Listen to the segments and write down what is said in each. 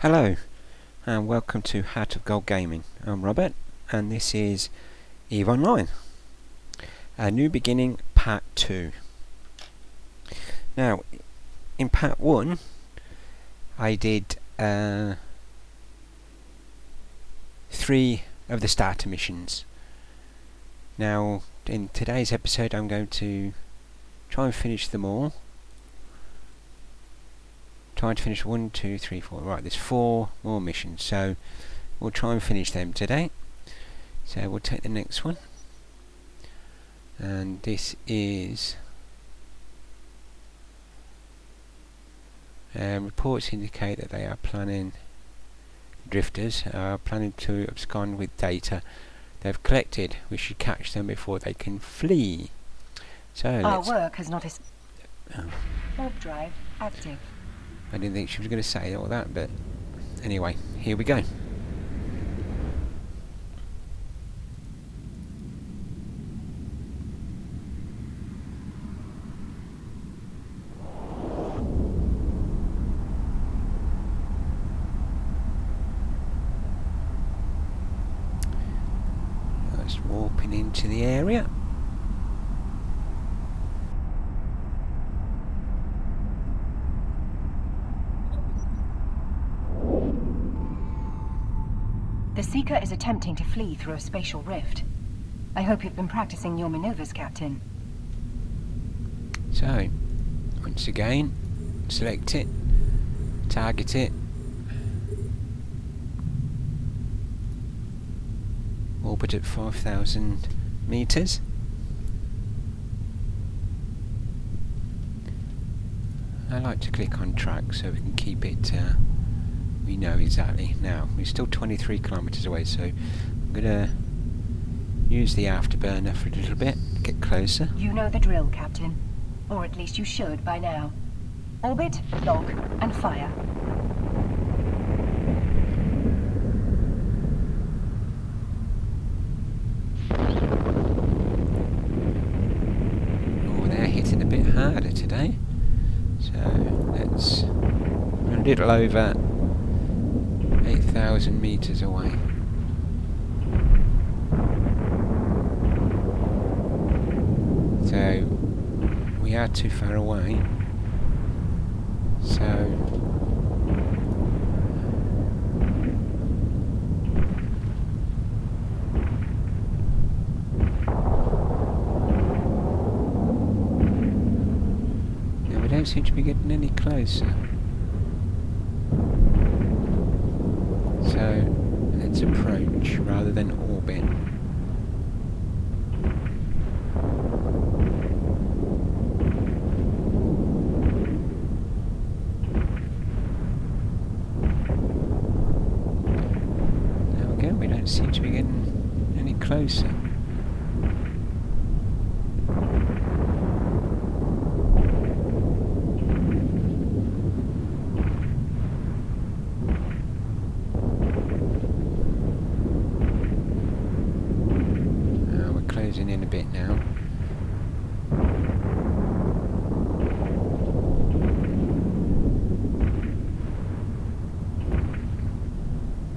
Hello and welcome to Heart of Gold Gaming. I'm Robert and this is EVE Online. A New Beginning Part 2. Now, in Part 1 I did 3 of the starter missions. Now, in today's episode I'm going to try and finish them all. Trying to finish 1, 2, 3, 4. Right, there's 4 more missions, so we'll try and finish them today. So we'll take the next one, and this is reports indicate that they are planning. Drifters are planning to abscond with data they've collected. We should catch them before they can flee. So our work has not. Warp drive active. I didn't think she was going to say all that, but anyway, here we go. Just warping into the area. The Seeker is attempting to flee through a spatial rift. I hope you've been practicing your maneuvers, Captain. So, once again, select it, target it, orbit at 5,000 meters. I like to click on track so we can keep it, we know exactly. Now, we're still 23 kilometers away, so I'm going to use the afterburner for a little bit, get closer. You know the drill, Captain. Or at least you should by now. Orbit, lock, and fire. Oh, they're hitting a bit harder today. So, let's run a little over 8,000 meters away. So we are too far away. So yeah, we don't seem to be getting any closer. So let's approach rather than orbit. Now again, we don't seem to be getting any closer. In a bit now.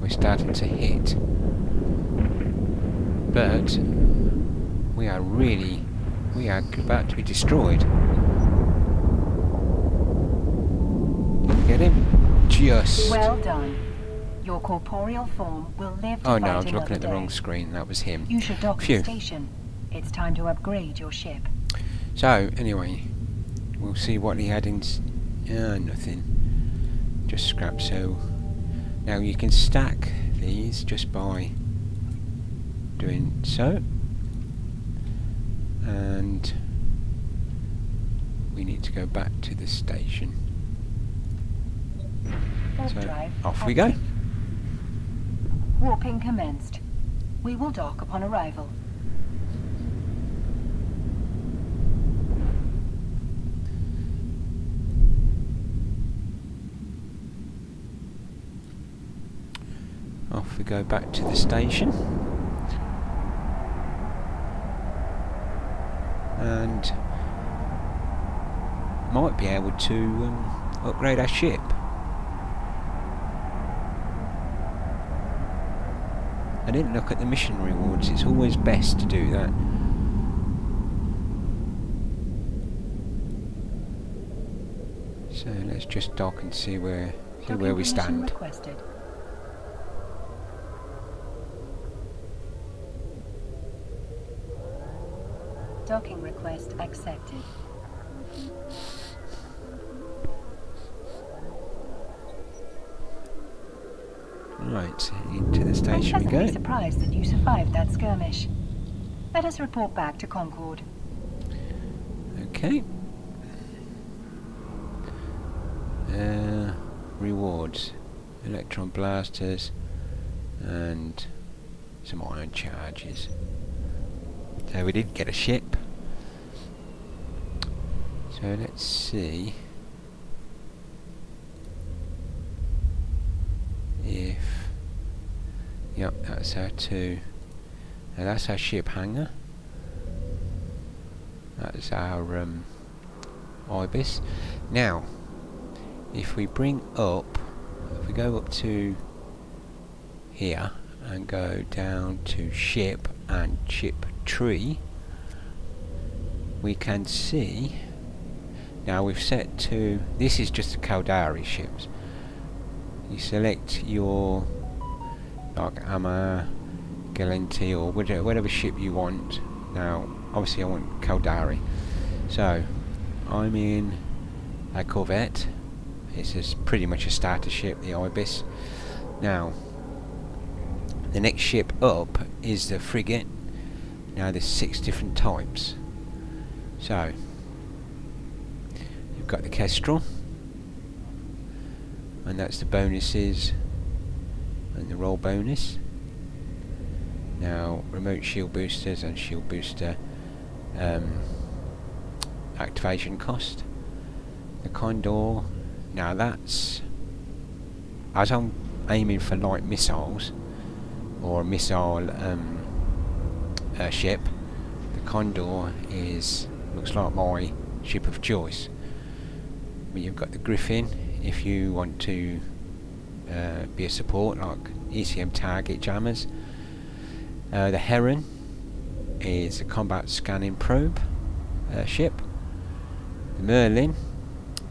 We're starting to hit, but we are about to be destroyed. Did we get him? Just. Well done. Your corporeal form will live to Oh no, I fight was looking at the another wrong day. screen. That was him. You should dock at Phew. the station. It's time to upgrade your ship. So anyway, we'll see what he had in. Nothing. Just scrap. So now you can stack these just by doing so, and we need to go back to the station. Warp So drive off we go. active. Warping commenced. We will dock upon arrival. Off we go back to the station. And might be able to upgrade our ship. I didn't look at the mission rewards. It's always best to do that. So let's just dock and see where we stand. Requested. Docking request accepted. Right, into the station we I'm go. pleasantly surprised that you survived that skirmish. Let us report back to Concord. Okay. Rewards. Electron blasters and some ion charges. So we did get a ship. So let's see if... Yep, that's our two. Now that's our ship hangar. That's our Ibis. Now, if we bring up, if we go up to here and go down to ship and ship tree, we can see. Now we've set to, this is just the Caldari ships. You select your like Ama, Galenti or whatever ship you want. Now obviously I want Caldari, so I'm in a Corvette. It's pretty much a starter ship, the Ibis. Now the next ship up is the Frigate. Now there's 6 different types. So you've got the Kestrel, and that's the bonuses and the roll bonus. Now remote shield boosters and shield booster activation cost. The Condor, now that's, as I'm aiming for light missiles or a missile ship, the Condor looks like my ship of choice. But you've got the Griffin if you want to be a support, like ECM target jammers. The Heron is a combat scanning probe ship. The Merlin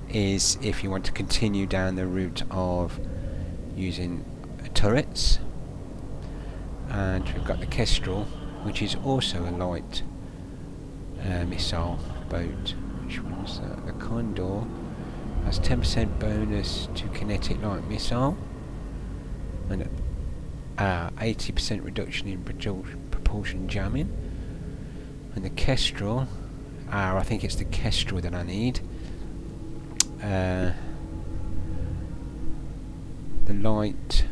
is if you want to continue down the route of using turrets. And we've got the Kestrel, which is also a light missile boat. Which one's that? The Condor has 10% bonus to kinetic light missile and 80% reduction in propulsion jamming. And the Kestrel, I think it's the Kestrel that I need. The light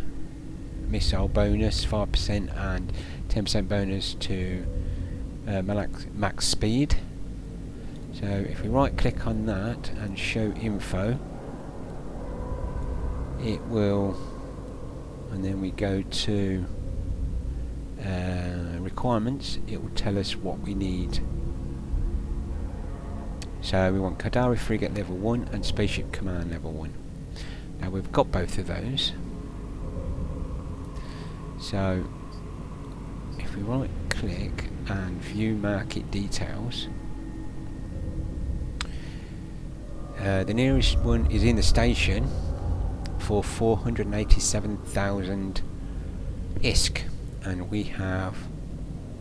missile bonus 5% and 10% bonus to max speed. So if we right click on that and show info, it will, and then we go to requirements, it will tell us what we need. So we want Caldari Frigate level 1 and Spaceship Command level 1. Now we've got both of those. So if we right click and view market details, the nearest one is in the station for 487,000 ISK, and we have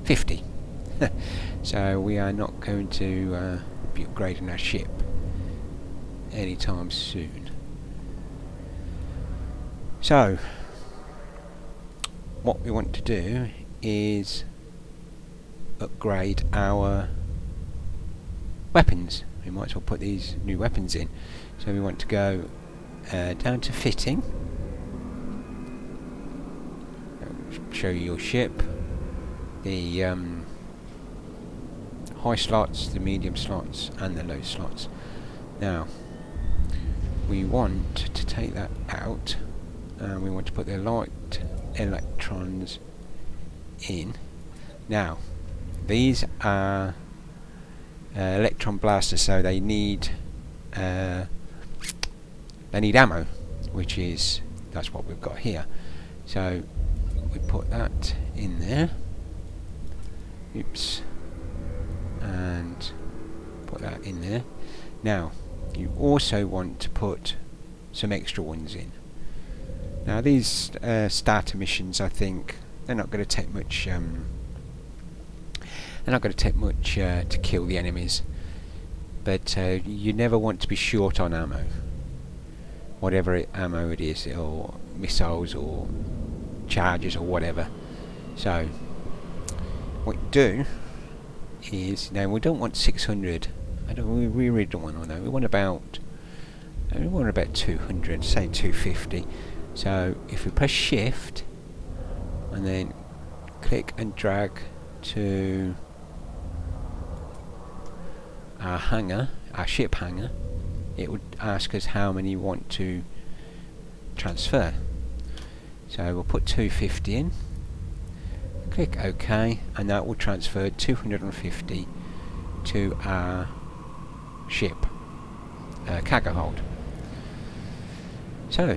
50. So we are not going to be upgrading our ship anytime soon. So what we want to do is upgrade our weapons. We might as well put these new weapons in. So we want to go down to fitting. Show you your ship. The high slots, the medium slots and the low slots. Now we want to take that out and we want to put the light electrons in. Now these are electron blasters, so they need ammo, which is, that's what we've got here. So we put that in there. Oops. And put that in there. Now, you also want to put some extra ones in. Now these starter missions, I think, they're not going to take much. They're not going to take much to kill the enemies, but you never want to be short on ammo, whatever ammo it is, or missiles, or charges, or whatever. So what you do is, now we don't want 600. We really don't want all that. We want about 200, say 250. So if we press shift and then click and drag to our hangar, our ship hangar, it would ask us how many you want to transfer. So we'll put 250 in, click OK, and that will transfer 250 to our ship cargo hold. So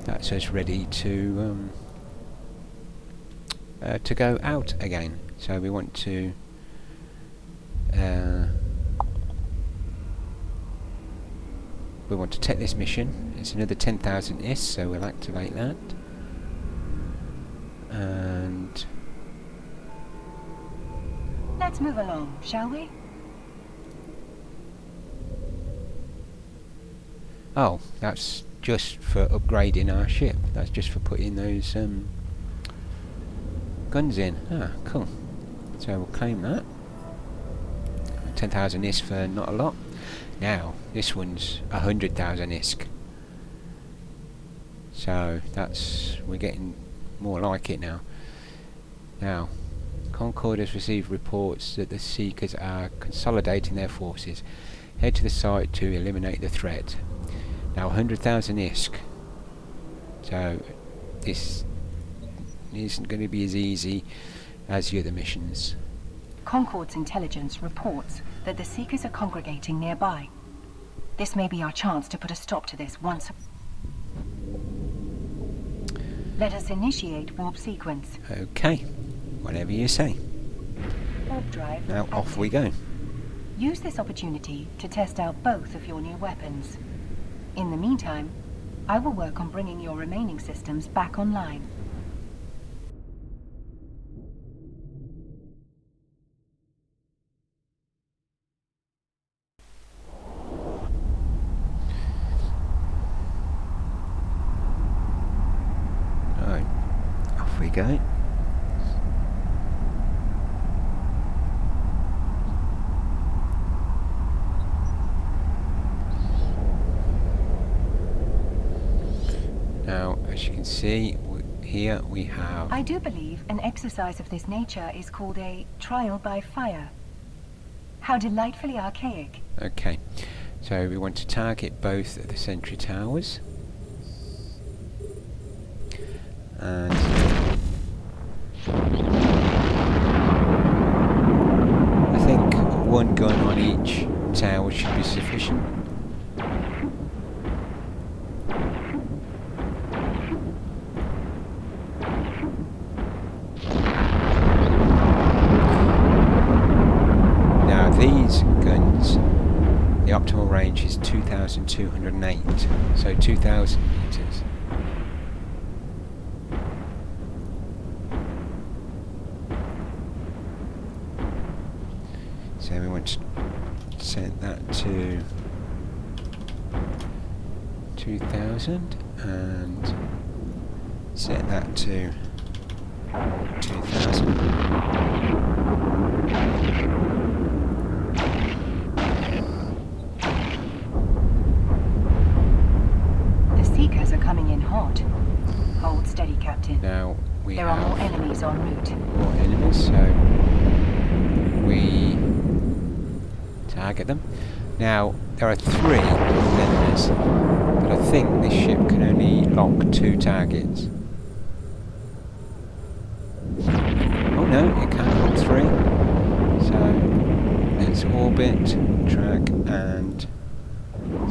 that's us ready to go out again. So we want to take this mission. It's another 10,000 IS, so we'll activate that. And let's move along, shall we? oh, that's just for upgrading our ship. That's just for putting those guns in. Ah, cool. So we'll claim that. 10,000 ISK for not a lot. Now, this one's 100,000 ISK. So we're getting more like it now. Now, Concord has received reports that the Seekers are consolidating their forces. Head to the site to eliminate the threat. Now 100,000 ISK. So this isn't going to be as easy as the other missions. Concord's intelligence reports that the Seekers are congregating nearby. This may be our chance to put a stop to this once. Let us initiate warp sequence. Okay, whatever you say. Warp drive. Now active. off we go. Use this opportunity to test out both of your new weapons. In the meantime, I will work on bringing your remaining systems back online. Right, off we go. Now, as you can see, here we have... I do believe an exercise of this nature is called a trial by fire. How delightfully archaic. Okay, so we want to target both of the sentry towers. And I think one gun on each tower should be sufficient. Now these guns, the optimal range is 2,208, so 2,000 meters. So we want to set that to 2,000 and set that to 2,000. The Seekers are coming in hot. Hold steady, Captain. Now we There have are more enemies en route. more enemies, so we target them. Now there are 3 enemies, but I think this ship can only lock 2 targets. Oh no, it can't lock 3. So let's orbit, track, and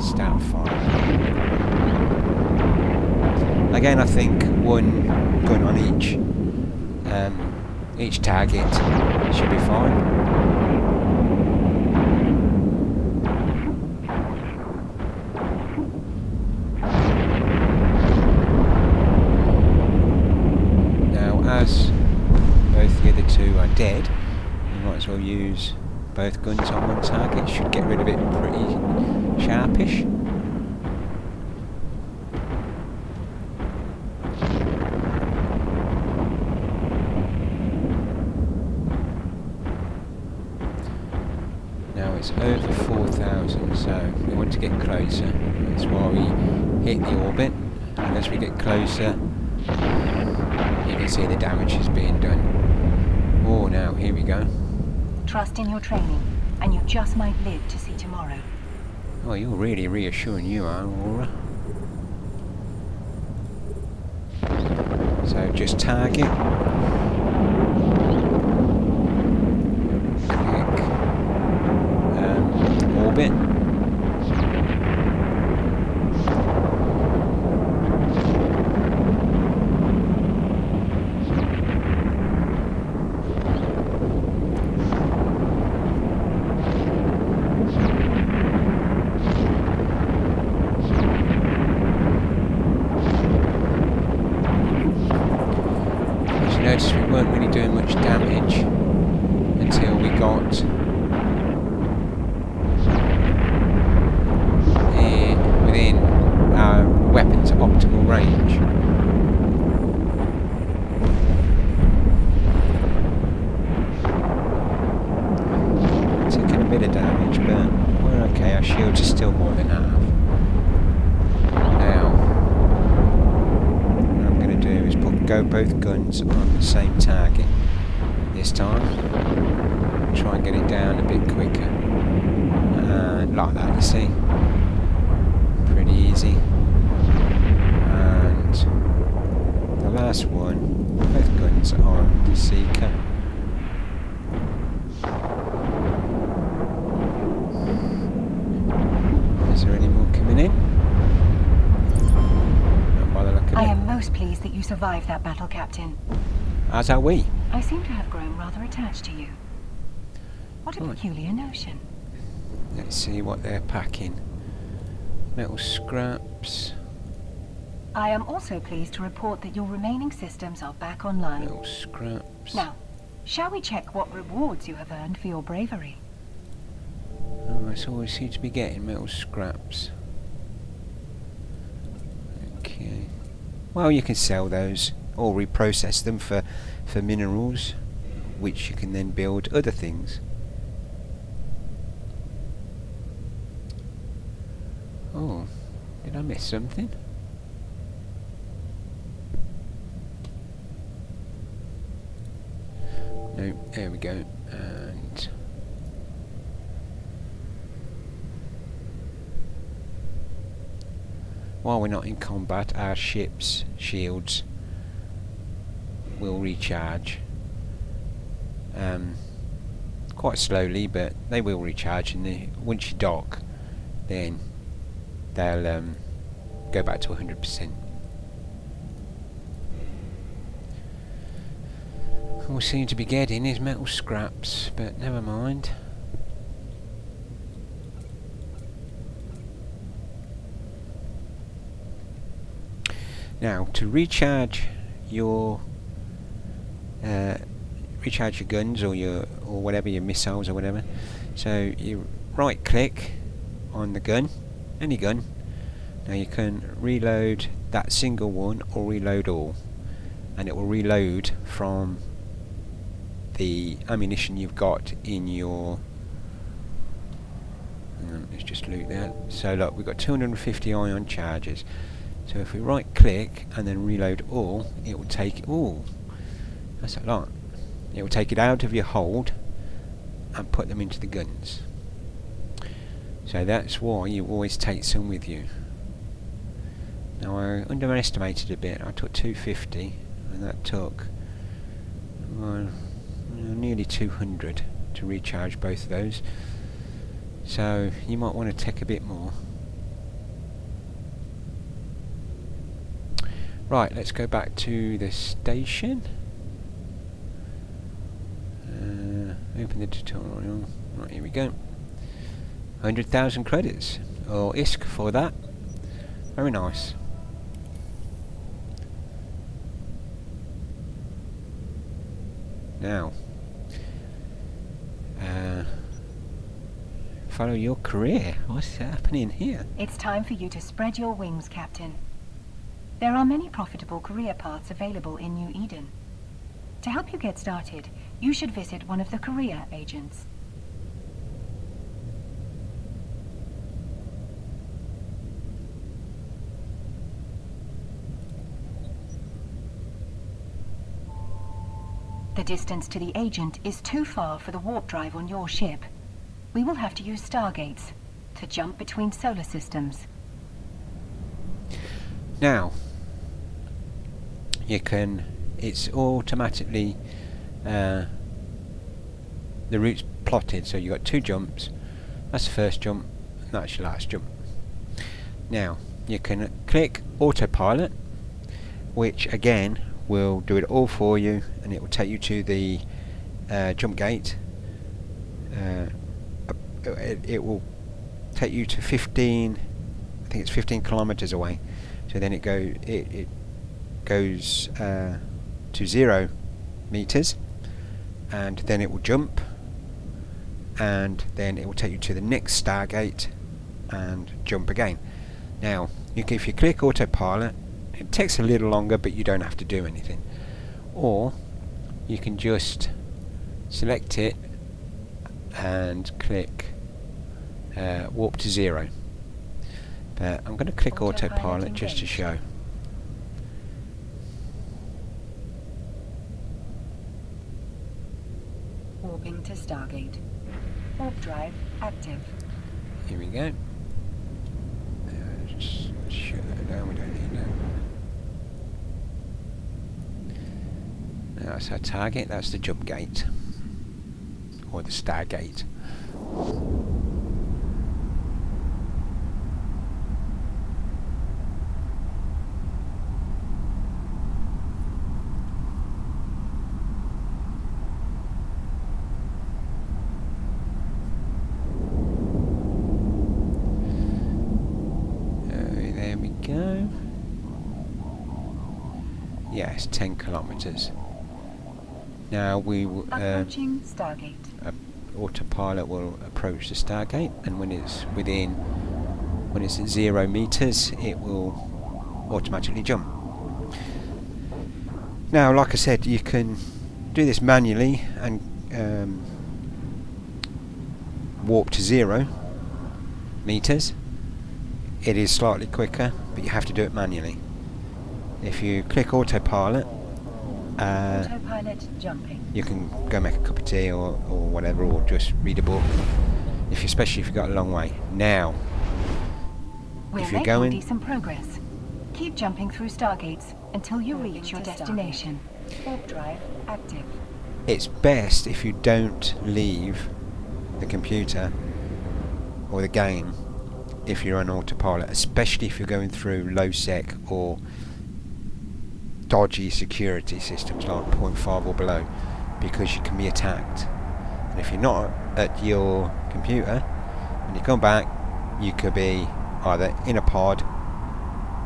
start fire. Again, I think one gun on each target should be fine. Now, as both the other two are dead, you might as well use both guns on one target. Should get rid of it pretty sharpish. Now it's over 4,000, so we want to get closer. That's why we hit the orbit, and as we get closer, you can see the damage is being done. Oh, now here we go. Trust in your training, and you just might live to see tomorrow. Oh, you're really reassuring, you are, Aurora. So just target. Click. Orbit. Notice we weren't really doing much damage until we got within our weapon's optimal range. Taking a bit of damage, but we're okay. Our shields are still more than half. Now, what I'm going to do is go both guns on the same target this time. Try and get it down a bit quicker. And like that, you see. Pretty easy. And the last one, both guns on the Seeker. Is there any more coming in? I am most pleased that you survived that battle, Captain. As are we. I seem to have grown rather attached to you. What a peculiar notion. Let's see what they're packing. Metal scraps. I am also pleased to report that your remaining systems are back online. Metal scraps. Now, shall we check what rewards you have earned for your bravery? Oh, that's all we seem to be getting, metal scraps. Okay. Well, you can sell those or reprocess them for minerals, which you can then build other things. Oh, did I miss something? No, there we go. And while we're not in combat, our ship's shields will recharge. Quite slowly, but they will recharge, and once you dock, then they'll go back to 100%. All we seem to be getting is metal scraps, but never mind. Now, to recharge your guns or whatever, your missiles or whatever, so you right click on the gun, any gun. Now you can reload that single one or reload all, and it will reload from the ammunition you've got in your let's just loot that. So look, we've got 250 ion charges. So if we right click and then reload all, it will take, oh, that's a lot. It will take it out of your hold and put them into the guns. So that's why you always take some with you. Now I underestimated a bit. I took 250 and that took nearly 200 to recharge both of those. So you might want to take a bit more. Right, let's go back to the station. Open the tutorial. Right, here we go. 100,000 credits, or ISK for that. Very nice. Now, follow your career. What's happening here? It's time for you to spread your wings, Captain. There are many profitable career paths available in New Eden. To help you get started, you should visit one of the career agents. The distance to the agent is too far for the warp drive on your ship. We will have to use stargates to jump between solar systems. Now, you can, it's automatically, the route's plotted, so you've got 2 jumps. That's the first jump, and that's your last jump. Now, you can click autopilot, which again will do it all for you, and it will take you to the jump gate. It will take you to 15, I think it's 15 kilometers away. So then it goes to 0 meters, and then it will jump, and then it will take you to the next Stargate and jump again. Now, if you click autopilot, it takes a little longer, but you don't have to do anything. Or you can just select it and click warp to 0. But I'm going to click autopilot just to show. Warping to Stargate. Warp drive active. Here we go. Just shut that down, we don't need that. That's our target, that's the jump gate. Or the Stargate. There we go. Yes, 10 kilometers. Now we approaching Stargate. Autopilot will approach the Stargate, and when it's at 0 meters, it will automatically jump. Now, like I said, you can do this manually and warp to 0 meters. It is slightly quicker, but you have to do it manually. If you click autopilot, autopilot jumping. You can go make a cup of tea or whatever, or just read a book, especially if you've got a long way. Now, We're if you're making going, decent progress. Keep jumping through Stargates until you reach your destination. Warp drive active. It's best if you don't leave the computer or the game if you're on autopilot, especially if you're going through low sec or dodgy security systems like 0.5 or below, because you can be attacked. And if you're not at your computer and you come back, you could be either in a pod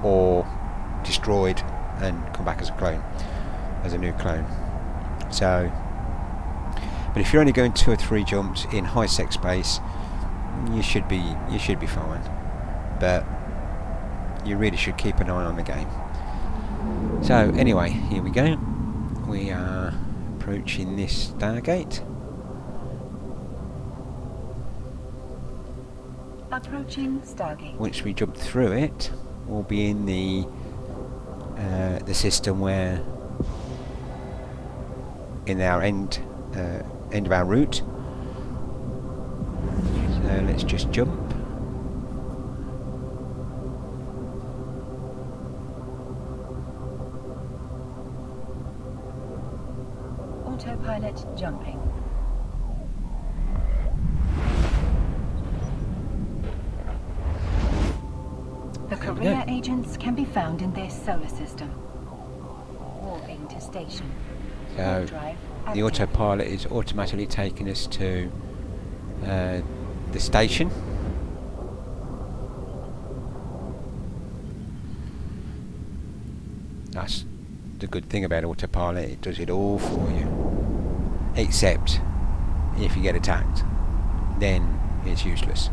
or destroyed and come back as a clone, as a new clone. So, but if you're only going 2 or 3 jumps in high sec space, you should be fine. But you really should keep an eye on the game. So anyway, here we go. We are approaching this Stargate. Approaching Stargate. Once we jump through it, we'll be in the system where in our end of our route. So let's just jump. Autopilot jumping. The career agents can be found in this solar system. warping to station. So Warp drive the active. autopilot is automatically taking us to the station. That's the good thing about autopilot, it does it all for you. Except if you get attacked, then it's useless.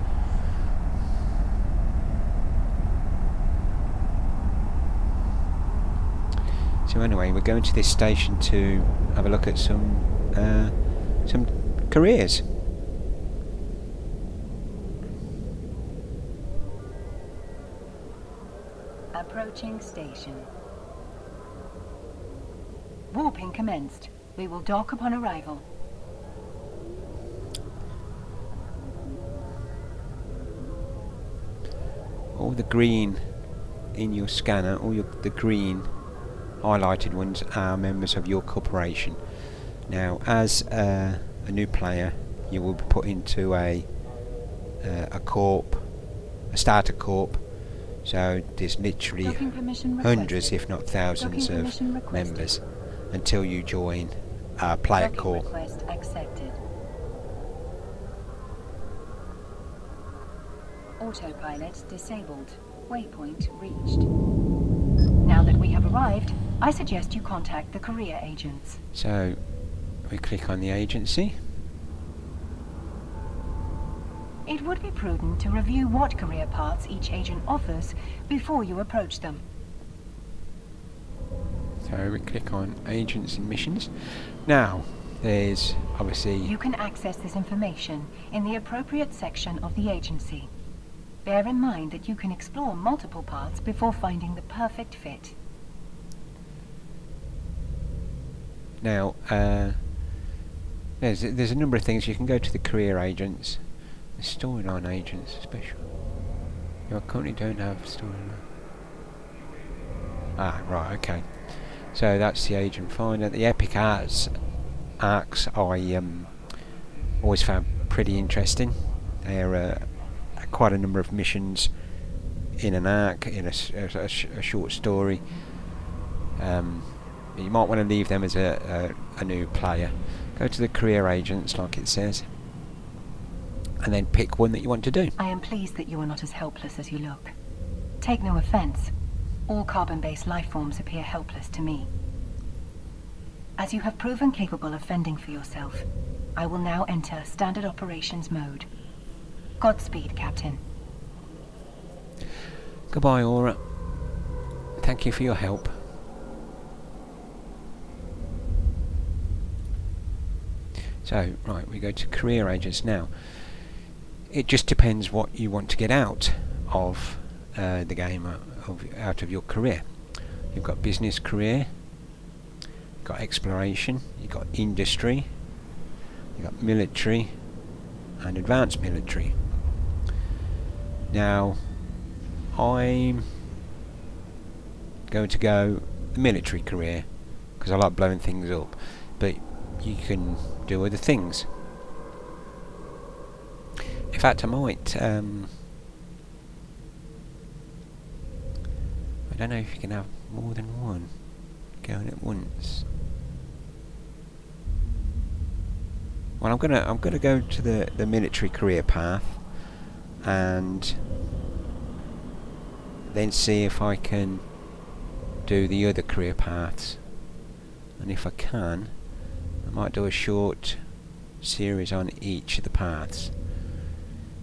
So anyway, we're going to this station to have a look at some careers. Approaching station. Warping commenced. We will dock upon arrival. All the green in your scanner, the green highlighted ones are members of your corporation. Now, as a new player, you will be put into a corp, a starter corp. So there's literally hundreds, if not thousands, of members until you join a player corp. Request accepted. Autopilot disabled. Waypoint reached. Now that we have arrived, I suggest you contact the career agents. So we click on the agency. It would be prudent to review what career paths each agent offers before you approach them. So we click on agents and missions. Now there's obviously... You can access this information in the appropriate section of the agency. Bear in mind that you can explore multiple paths before finding the perfect fit. Now there's a number of things. You can go to the career agents, the storyline agents special. You currently don't have storyline. Ah, right, okay. So that's the agent finder. The epic arcs I always found pretty interesting. They're quite a number of missions in an arc, in a short story. You might want to leave them as a new player. Go to the career agents, like it says, and then pick one that you want to do. I am pleased that you are not as helpless as you look. Take no offense. All carbon-based life forms appear helpless to me. As you have proven capable of fending for yourself, I will now enter standard operations mode. Godspeed, Captain. Goodbye, Aura. Thank you for your help. So, right, we go to career agents now. It just depends what you want to get out of the game, out of your career. You've got business career, you've got exploration, you've got industry, you've got military, and advanced military. Now, I'm going to go the military career because I like blowing things up, but you can do other things. In fact, I might I don't know if you can have more than one going at once. Well, I'm gonna go to the military career path and then see if I can do the other career paths, and if I can, I might do a short series on each of the paths.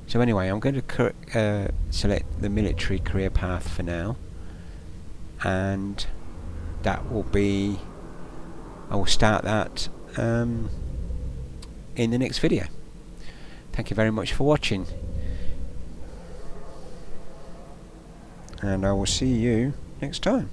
So anyway, I'm going to select the military career path for now, and that will be, I will start that in the next video. Thank you very much for watching, and I will see you next time.